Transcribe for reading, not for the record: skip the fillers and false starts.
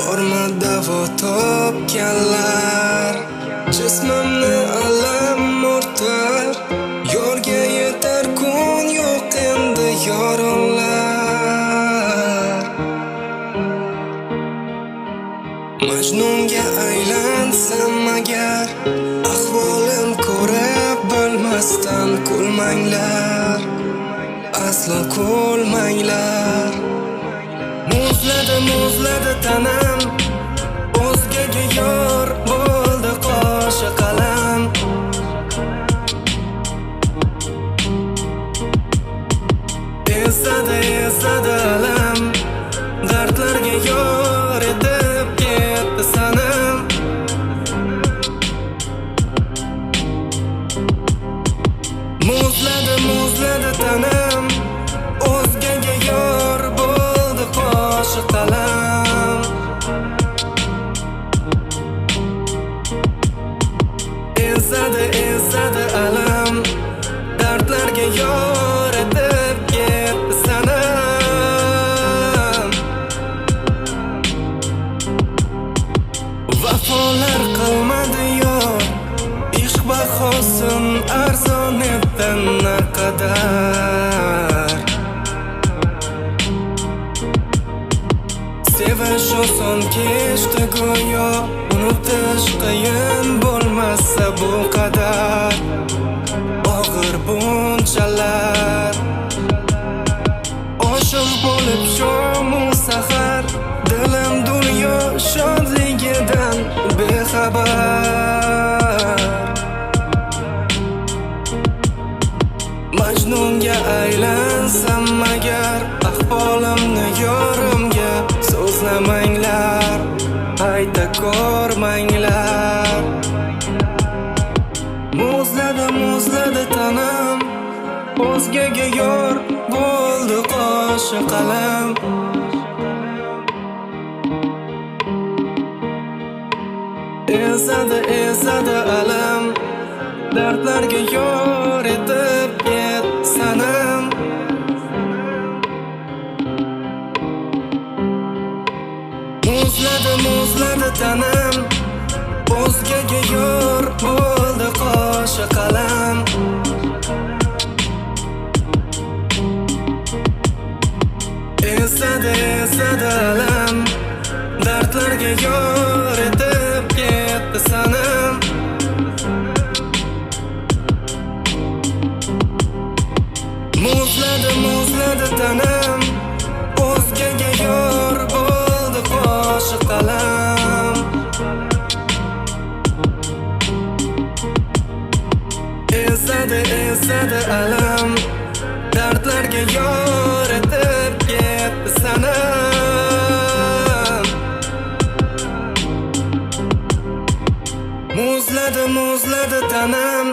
Bormi davo topganlar, jismimni alam o'rtar, yo'rga yetar kun yo'q endi yoronlar. Majnunga aylansam agar, ahvolim ko'rib bilmasdan kulmanglar, aslo kulmanglar. Muzladi tanam, o'zgaga yor bo'ldi qoshi qalam. Esadi alam, dardlarga yor etib ketdi sanam. Muzladi tanam, o'zgaga yor bo'ldi qoshi qalam. Esadi alam, dardlarga yor etib ketdi sanam. Vafolar qilmadi yor, ishq bahosin arzon etdi naqadar. Sevish oson kechdi go'yo, unutish qiyin bo'lmasa bu qadar og'ir bunchalar. Oshiq bo'lib shomu sahar, dilim dunyo shodligidan bexabar. Majnunga aylansam agar, ahvolimni yorimga so'zlamanglar, ayta ko'rmanglar. Muzladi tanam, o'zgaga yor bo'ldi qoshi qalam. Esadi alam, dardlarga yor etib ketdi sanam. Muzladi tanam, o'zgaga yor bo'ldi qoshi qalam. Esadi alam, dardlarga yor etib ketdi sanam. Muzladi tanam, o'zgaga yor bo'ldi qoshi qalam. Esadi alam, dardlarga yor etib ketdi sanam. Muzladi tanam,